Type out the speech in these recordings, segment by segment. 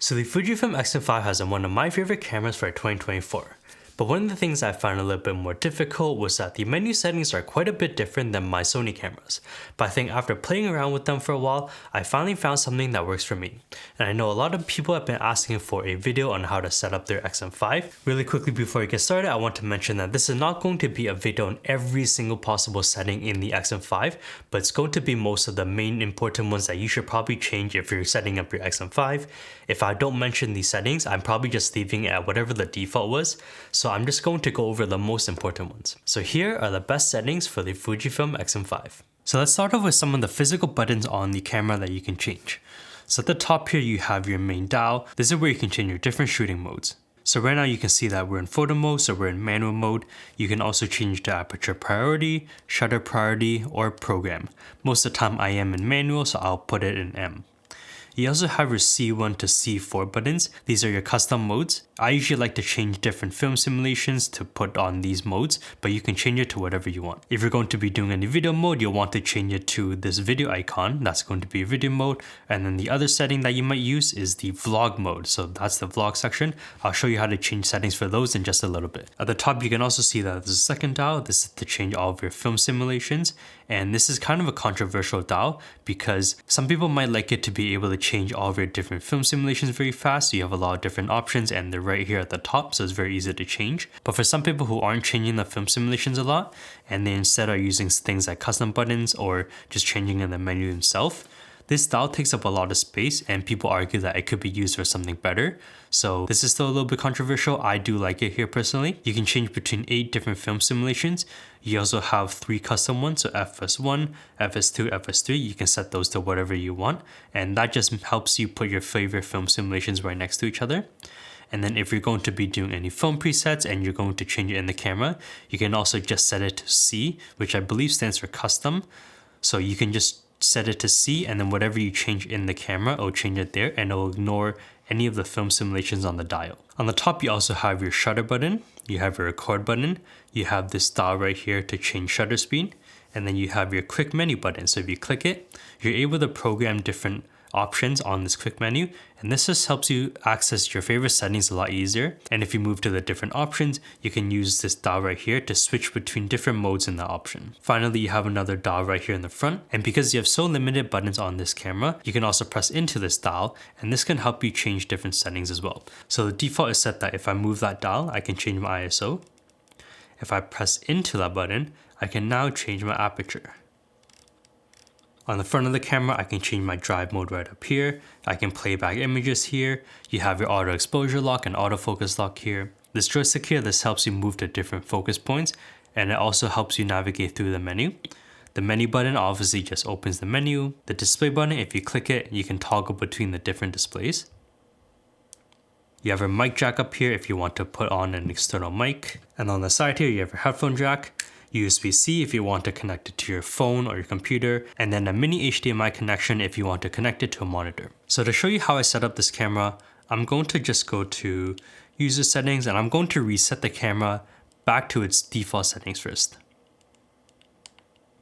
So the Fujifilm X-M5 has been one of my favorite cameras for 2024. But one of the things I found a little bit more difficult was that the menu settings are quite a bit different than my Sony cameras. But I think after playing around with them for a while, I finally found something that works for me. And I know a lot of people have been asking for a video on how to set up their X-M5. Really quickly before we get started, I want to mention that this is not going to be a video on every single possible setting in the X-M5, but it's going to be most of the main important ones that you should probably change if you're setting up your X-M5. If I don't mention these settings, I'm probably just leaving it at whatever the default was. So I'm just going to go over the most important ones. So here are the best settings for the Fujifilm X-M5. So let's start off with some of the physical buttons on the camera that you can change. So at the top here you have your main dial. This is where you can change your different shooting modes. So right now you can see that we're in photo mode, so we're in manual mode. You can also change the aperture priority, shutter priority, or program. Most of the time I am in manual, so I'll put it in M. You also have your C1 to C4 buttons. These are your custom modes. I usually like to change different film simulations to put on these modes, but you can change it to whatever you want. If you're going to be doing any video mode, you'll want to change it to this video icon. That's going to be video mode. And then the other setting that you might use is the vlog mode. So that's the vlog section. I'll show you how to change settings for those in just a little bit. At the top, you can also see that there's a second dial. This is to change all of your film simulations. And this is kind of a controversial dial because some people might like it to be able to change all of your different film simulations very fast. So you have a lot of different options and they're right here at the top, so it's very easy to change. But for some people who aren't changing the film simulations a lot and they instead are using things like custom buttons or just changing in the menu themselves, this dial takes up a lot of space and people argue that it could be used for something better. So this is still a little bit controversial. I do like it here personally. You can change between 8 different film simulations. You also have 3 custom ones, so FS1, FS2, FS3. You can set those to whatever you want. And that just helps you put your favorite film simulations right next to each other. And then if you're going to be doing any film presets and you're going to change it in the camera, you can also just set it to C, which I believe stands for custom. So you can just set it to C, and then whatever you change in the camera, it'll change it there and it'll ignore any of the film simulations on the dial. On the top, you also have your shutter button, you have your record button, you have this dial right here to change shutter speed, and then you have your quick menu button. So if you click it, you're able to program different options on this quick menu, and this just helps you access your favorite settings a lot easier. And if you move to the different options, you can use this dial right here to switch between different modes in the option. Finally, you have another dial right here in the front, and because you have so limited buttons on this camera, you can also press into this dial, and this can help you change different settings as well. So the default is set that if I move that dial, I can change my ISO. If I press into that button, I can now change my aperture. On the front of the camera, I can change my drive mode right up here. I can play back images here. You have your auto exposure lock and autofocus lock here. This joystick here, this helps you move to different focus points, and it also helps you navigate through the menu. The menu button obviously just opens the menu. The display button, if you click it, you can toggle between the different displays. You have your mic jack up here if you want to put on an external mic. And on the side here, you have your headphone jack. USB-C if you want to connect it to your phone or your computer, and then a mini HDMI connection if you want to connect it to a monitor. So to show you how I set up this camera, I'm going to just go to user settings and I'm going to reset the camera back to its default settings first.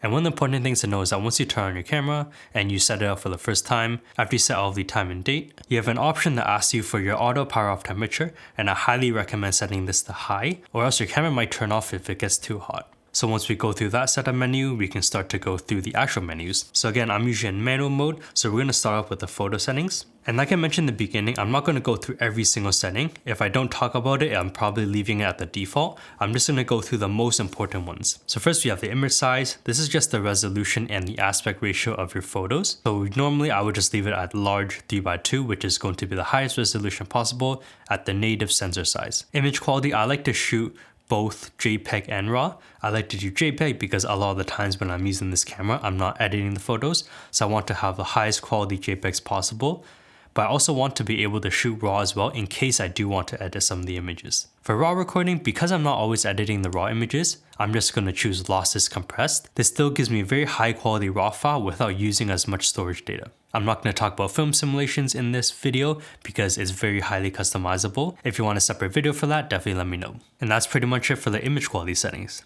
And one of the important things to know is that once you turn on your camera and you set it up for the first time, after you set all of the time and date, you have an option that asks you for your auto power off temperature, and I highly recommend setting this to high, or else your camera might turn off if it gets too hot. So once we go through that setup menu, we can start to go through the actual menus. So again, I'm usually in manual mode, so we're going to start off with the photo settings. And like I mentioned in the beginning, I'm not going to go through every single setting. If I don't talk about it, I'm probably leaving it at the default. I'm just going to go through the most important ones. So first we have the image size. This is just the resolution and the aspect ratio of your photos. So normally I would just leave it at large 3:2, which is going to be the highest resolution possible at the native sensor size. Image quality, I like to shoot both JPEG and RAW. I like to do JPEG because a lot of the times when I'm using this camera, I'm not editing the photos. So I want to have the highest quality JPEGs possible. But I also want to be able to shoot RAW as well in case I do want to edit some of the images. For RAW recording, because I'm not always editing the RAW images, I'm just going to choose lossless compressed. This still gives me a very high quality RAW file without using as much storage data. I'm not going to talk about film simulations in this video because it's very highly customizable. If you want a separate video for that, definitely let me know. And that's pretty much it for the image quality settings.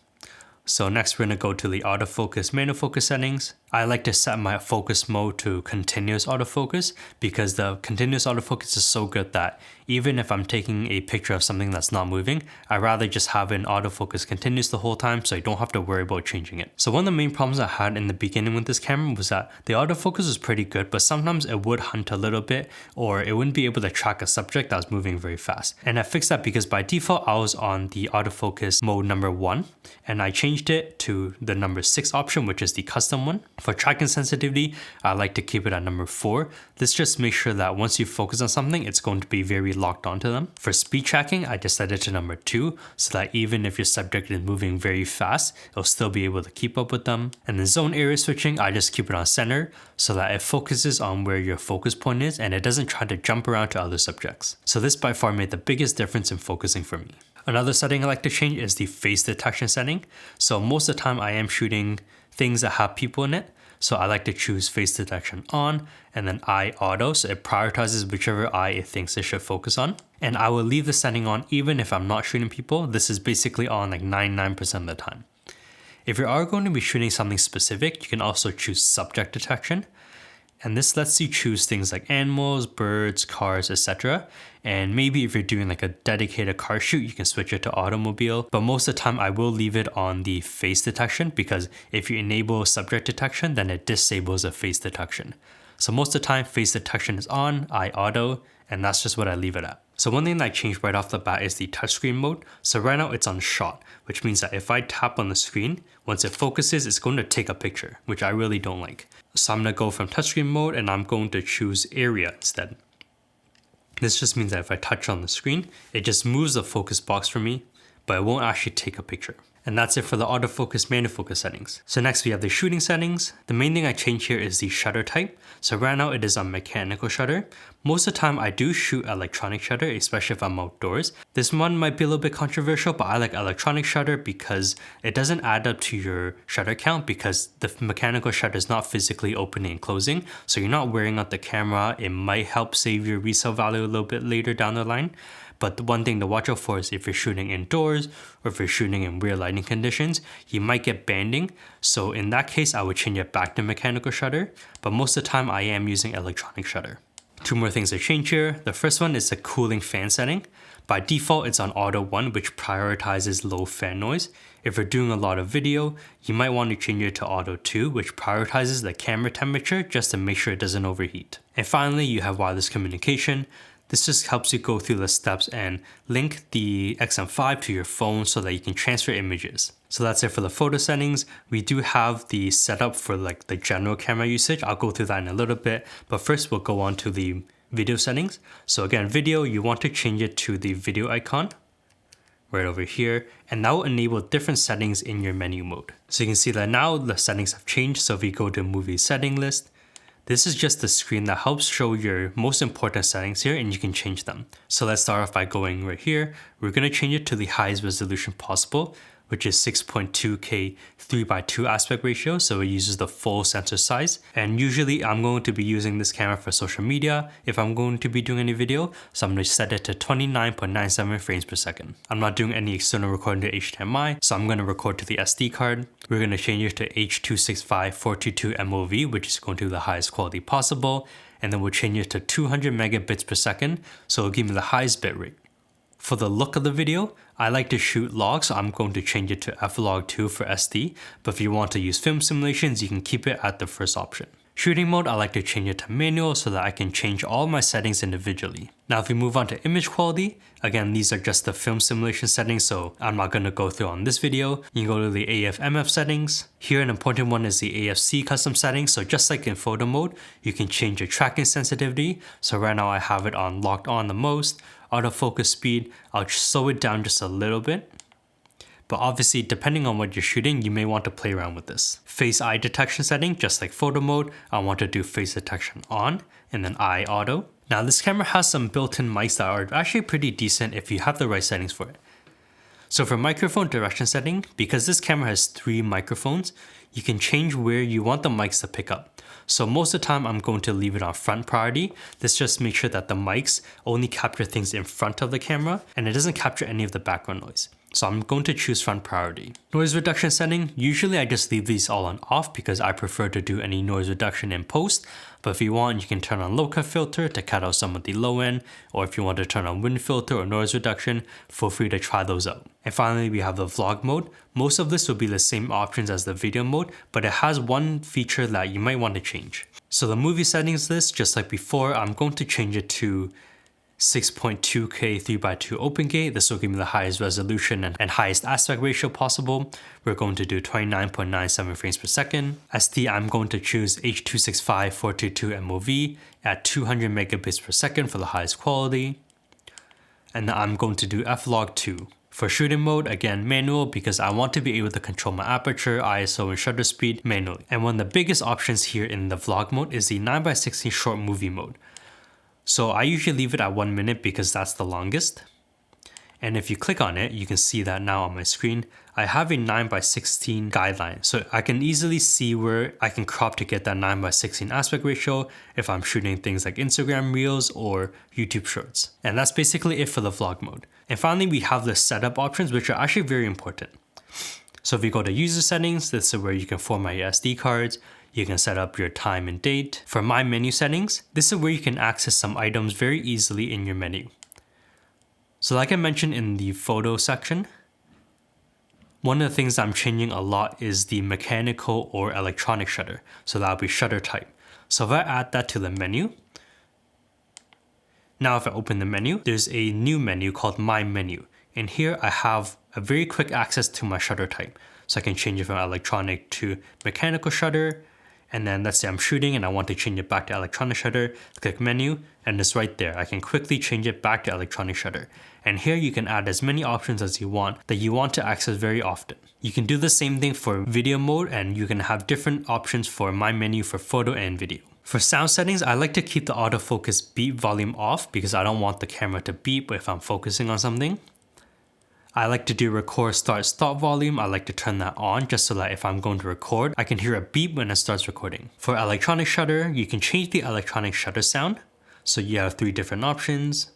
So next we're going to go to the autofocus manual focus settings. I like to set my focus mode to continuous autofocus because the continuous autofocus is so good that even if I'm taking a picture of something that's not moving, I'd rather just have it in autofocus continuous the whole time so I don't have to worry about changing it. So one of the main problems I had in the beginning with this camera was that the autofocus was pretty good, but sometimes it would hunt a little bit or it wouldn't be able to track a subject that was moving very fast. And I fixed that because by default, I was on the autofocus mode number 1 and I changed it to the number 6 option, which is the custom one. For tracking sensitivity, I like to keep it at number 4. This just makes sure that once you focus on something, it's going to be very locked onto them. For speed tracking, I just set it to number 2 so that even if your subject is moving very fast, it'll still be able to keep up with them. And then zone area switching, I just keep it on center so that it focuses on where your focus point is and it doesn't try to jump around to other subjects. So this by far made the biggest difference in focusing for me. Another setting I like to change is the face detection setting. So most of the time I am shooting things that have people in it. So I like to choose face detection on and then eye auto. So it prioritizes whichever eye it thinks it should focus on. And I will leave the setting on even if I'm not shooting people. This is basically on like 99% of the time. If you are going to be shooting something specific, you can also choose subject detection. And this lets you choose things like animals, birds, cars, etc. And maybe if you're doing like a dedicated car shoot, you can switch it to automobile. But most of the time I will leave it on the face detection because if you enable subject detection, then it disables the face detection. So most of the time face detection is on, eye auto, and that's just what I leave it at. So one thing that I changed right off the bat is the touchscreen mode. So right now it's on shot, which means that if I tap on the screen, once it focuses, it's going to take a picture, which I really don't like. So I'm going to go from touchscreen mode and I'm going to choose area instead. This just means that if I touch on the screen, it just moves the focus box for me, but it won't actually take a picture. And that's it for the autofocus manual focus settings. So next we have the shooting settings. The main thing I changed here is the shutter type. So right now it is on mechanical shutter. Most of the time I do shoot electronic shutter, especially if I'm outdoors. This one might be a little bit controversial, but I like electronic shutter because it doesn't add up to your shutter count because the mechanical shutter is not physically opening and closing. So you're not wearing out the camera. It might help save your resale value a little bit later down the line. But the one thing to watch out for is if you're shooting indoors or if you're shooting in weird lighting conditions, you might get banding. So in that case, I would change it back to mechanical shutter. But most of the time I am using electronic shutter. Two more things to change here. The first one is the cooling fan setting. By default, it's on auto 1, which prioritizes low fan noise. If you're doing a lot of video, you might want to change it to auto 2, which prioritizes the camera temperature just to make sure it doesn't overheat. And finally, you have wireless communication. This just helps you go through the steps and link the X-M5 to your phone so that you can transfer images. So that's it for the photo settings. We do have the setup for like the general camera usage. I'll go through that in a little bit, but first we'll go on to the video settings. So again, video, you want to change it to the video icon right over here, and that will enable different settings in your menu mode. So you can see that now the settings have changed. So if you go to movie setting list, this is just the screen that helps show your most important settings here and you can change them. So let's start off by going right here. We're going to change it to the highest resolution possible, which is 6.2K 3:2 aspect ratio. So it uses the full sensor size. And usually I'm going to be using this camera for social media if I'm going to be doing any video. So I'm going to set it to 29.97 frames per second. I'm not doing any external recording to HDMI, so I'm going to record to the SD card. We're going to change it to H.265/422 MOV, which is going to be the highest quality possible. And then we'll change it to 200 megabits per second. So it'll give me the highest bitrate. For the look of the video, I like to shoot log, so I'm going to change it to F-Log2 for SD, but if you want to use film simulations, you can keep it at the first option. Shooting mode, I like to change it to manual so that I can change all my settings individually. Now if we move on to image quality, again these are just the film simulation settings, so I'm not going to go through on this video. You can go to the AF/MF settings. Here an important one is the AFC custom settings, so just like in photo mode, you can change your tracking sensitivity. So right now I have it on locked on the most. Autofocus speed, I'll slow it down just a little bit. But obviously, depending on what you're shooting, you may want to play around with this. Face eye detection setting, just like photo mode, I want to do face detection on and then eye auto. Now this camera has some built-in mics that are actually pretty decent if you have the right settings for it. So for microphone direction setting, because this camera has 3 microphones, you can change where you want the mics to pick up. So most of the time I'm going to leave it on front priority. This just makes sure that the mics only capture things in front of the camera and it doesn't capture any of the background noise. So I'm going to choose front priority. Noise reduction setting, usually I just leave these all on off because I prefer to do any noise reduction in post. But if you want, you can turn on low cut filter to cut out some of the low end, or if you want to turn on wind filter or noise reduction, feel free to try those out. And finally, we have the vlog mode. Most of this will be the same options as the video mode, but it has one feature that you might want to change. So the movie settings list, just like before, I'm going to change it to 6.2K 3x2 open gate. This will give me the highest resolution and highest aspect ratio possible. We're going to do 29.97 frames per second. SD, I'm going to choose H.265 422 MOV at 200 megabits per second for the highest quality. And then I'm going to do F-Log 2. For shooting mode, again manual because I want to be able to control my aperture, ISO, and shutter speed manually. And one of the biggest options here in the vlog mode is the 9x16 short movie mode. So I usually leave it at 1 minute because that's the longest. And if you click on it, you can see that now on my screen, I have a 9x16 guideline. So I can easily see where I can crop to get that 9x16 aspect ratio if I'm shooting things like Instagram Reels or YouTube Shorts. And that's basically it for the vlog mode. And finally, we have the setup options, which are actually very important. So if you go to user settings, this is where you can format your SD cards. You can set up your time and date. For my menu settings, this is where you can access some items very easily in your menu. So like I mentioned in the photo section, one of the things I'm changing a lot is the mechanical or electronic shutter. So that'll be shutter type. So if I add that to the menu, now if I open the menu, there's a new menu called My Menu. And here I have a very quick access to my shutter type. So I can change it from electronic to mechanical shutter. And then let's say I'm shooting and I want to change it back to electronic shutter, click menu, and it's right there. I can quickly change it back to electronic shutter. And here you can add as many options as you want that you want to access very often. You can do the same thing for video mode, and you can have different options for My Menu for photo and video. For sound settings, I like to keep the autofocus beep volume off because I don't want the camera to beep if I'm focusing on something. I like to do record start stop volume. I like to turn that on just so that if I'm going to record, I can hear a beep when it starts recording. For electronic shutter, you can change the electronic shutter sound. So you have 3 different options.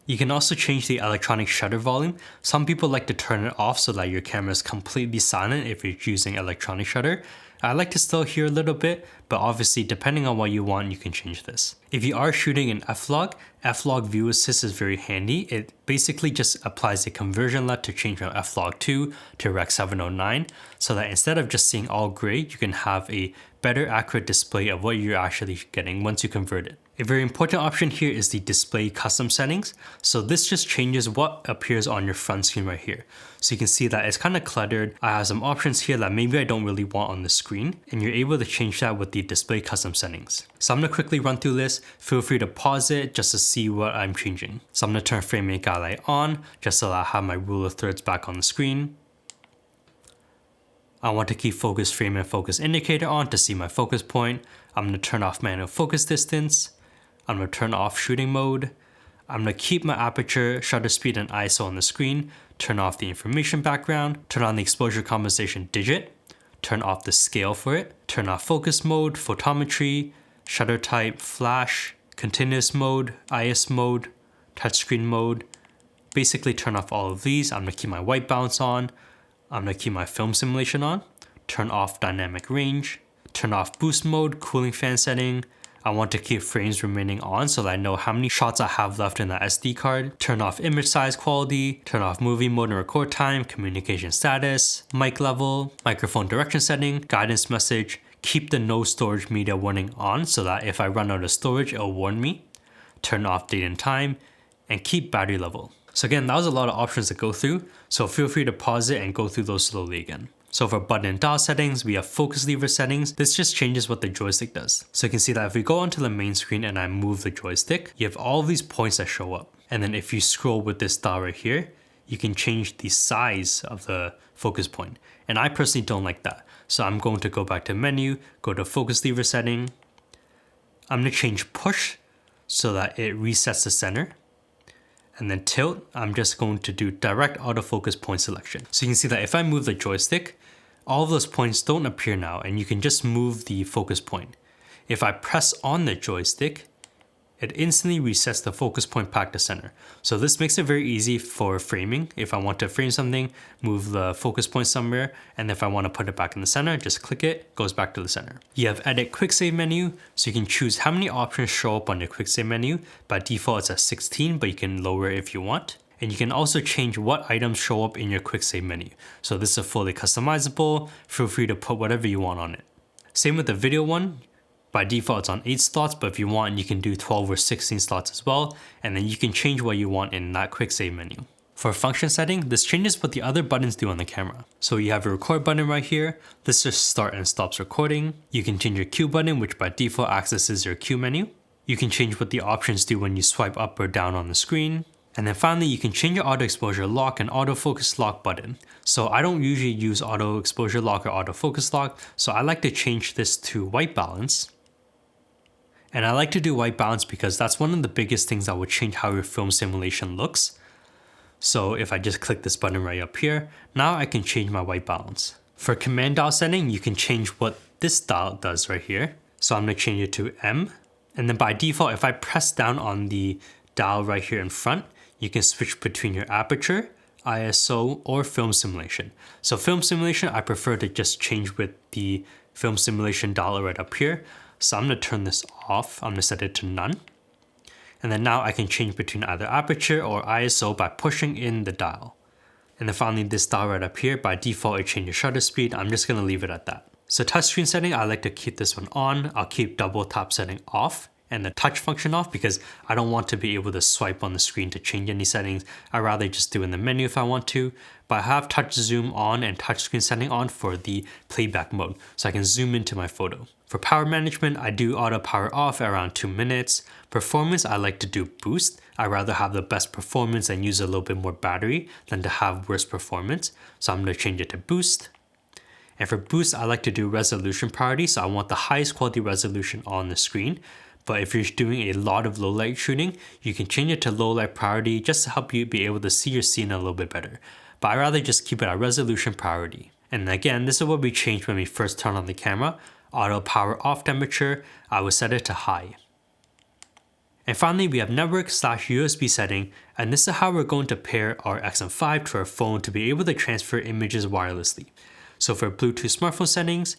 You can also change the electronic shutter volume. Some people like to turn it off so that your camera is completely silent if you're using electronic shutter. I like to still hear a little bit, but obviously depending on what you want, you can change this. If you are shooting in F-Log, F-Log View Assist is very handy. It basically just applies a conversion LUT to change from F-Log 2 to Rec 709, so that instead of just seeing all gray, you can have a better accurate display of what you're actually getting once you convert it. A very important option here is the display custom settings. So this just changes what appears on your front screen right here. So you can see that it's kind of cluttered. I have some options here that maybe I don't really want on the screen, and you're able to change that with the display custom settings. So I'm gonna quickly run through this. Feel free to pause it just to see what I'm changing. So I'm gonna turn frame rate guideline on just so that I have my rule of thirds back on the screen. I want to keep focus frame and focus indicator on to see my focus point. I'm gonna turn off manual focus distance. I'm going to turn off shooting mode. I'm going to keep my aperture, shutter speed, and ISO on the screen. Turn off the information background. Turn on the exposure compensation digit. Turn off the scale for it. Turn off focus mode, photometry, shutter type, flash, continuous mode, IS mode, touchscreen mode. Basically turn off all of these. I'm going to keep my white balance on. I'm going to keep my film simulation on. Turn off dynamic range. Turn off boost mode, cooling fan setting. I want to keep frames remaining on so that I know how many shots I have left in the SD card. Turn off image size quality, turn off movie mode and record time, communication status, mic level, microphone direction setting, guidance message. Keep the no storage media warning on so that if I run out of storage, it'll warn me. Turn off date and time, and keep battery level. So again, that was a lot of options to go through, so feel free to pause it and go through those slowly again. So for button and dial settings, we have focus lever settings. This just changes what the joystick does. So you can see that if we go onto the main screen and I move the joystick, you have all of these points that show up. And then if you scroll with this dial right here, you can change the size of the focus point. And I personally don't like that. So I'm going to go back to menu, go to focus lever setting. I'm going to change push so that it resets the center. And then tilt, I'm just going to do direct autofocus point selection. So you can see that if I move the joystick, all of those points don't appear now, and you can just move the focus point. If I press on the joystick, it instantly resets the focus point back to center. So this makes it very easy for framing. If I want to frame something, move the focus point somewhere, and if I want to put it back in the center, just click it, goes back to the center. You have edit quick save menu, so you can choose how many options show up on your quick save menu. By default it's at 16, but you can lower it if you want. And you can also change what items show up in your quick save menu. So this is fully customizable, feel free to put whatever you want on it. Same with the video one. By default it's on 8 slots, but if you want you can do 12 or 16 slots as well, and then you can change what you want in that quick save menu. For function setting, this changes what the other buttons do on the camera. So you have your record button right here, this just start and stops recording. You can change your Q button, which by default accesses your Q menu. You can change what the options do when you swipe up or down on the screen. And then finally, you can change your auto exposure lock and autofocus lock button. So I don't usually use auto exposure lock or autofocus lock, so I like to change this to white balance. And I like to do white balance because that's one of the biggest things that will change how your film simulation looks. So if I just click this button right up here, now I can change my white balance. For command dial setting, you can change what this dial does right here. So I'm going to change it to M. And then by default, if I press down on the dial right here in front, you can switch between your aperture, ISO, or film simulation. So film simulation, I prefer to just change with the film simulation dial right up here. So I'm going to turn this off. I'm going to set it to none. And then now I can change between either aperture or ISO by pushing in the dial. And then finally this dial right up here, by default it changes shutter speed. I'm just going to leave it at that. So touchscreen setting, I like to keep this one on. I'll keep double tap setting off and the touch function off because I don't want to be able to swipe on the screen to change any settings. I'd rather just do in the menu if I want to. But I have touch zoom on and touchscreen setting on for the playback mode, so I can zoom into my photo. For power management, I do auto power off at around 2 minutes. Performance, I like to do boost. I'd rather have the best performance and use a little bit more battery than to have worse performance. So I'm going to change it to boost. And for boost, I like to do resolution priority, so I want the highest quality resolution on the screen. But if you're doing a lot of low light shooting, you can change it to low light priority just to help you be able to see your scene a little bit better. But I'd rather just keep it at resolution priority. And again, this is what we changed when we first turned on the camera. Auto power off temperature, I will set it to high. And finally, we have network/USB setting, and this is how we're going to pair our X-M5 to our phone to be able to transfer images wirelessly. So for Bluetooth smartphone settings,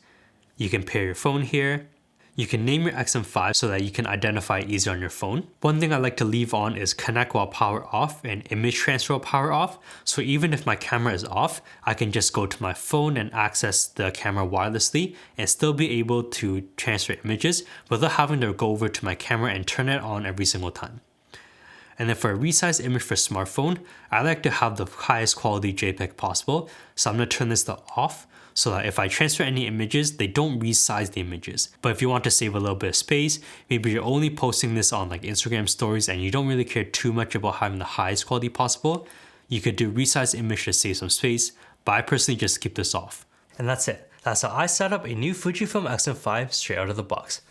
you can pair your phone here. You can name your X-M5 so that you can identify it easier on your phone. One thing I like to leave on is connect while power off and image transfer while power off. So even if my camera is off, I can just go to my phone and access the camera wirelessly and still be able to transfer images without having to go over to my camera and turn it on every single time. And then for a resize image for smartphone, I like to have the highest quality JPEG possible. So I'm going to turn this to off, so that if I transfer any images, they don't resize the images. But if you want to save a little bit of space, maybe you're only posting this on like Instagram stories and you don't really care too much about having the highest quality possible, you could do resize image to save some space, but I personally just keep this off. And that's it. That's how I set up a new Fujifilm X-M5 straight out of the box.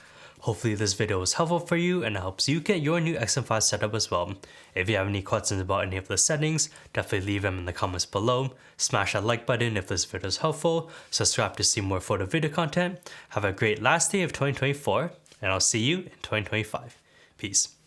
Hopefully this video was helpful for you and it helps you get your new X-M5 setup as well. If you have any questions about any of the settings, definitely leave them in the comments below. Smash that like button if this video is helpful. Subscribe to see more photo video content. Have a great last day of 2024 and I'll see you in 2025. Peace.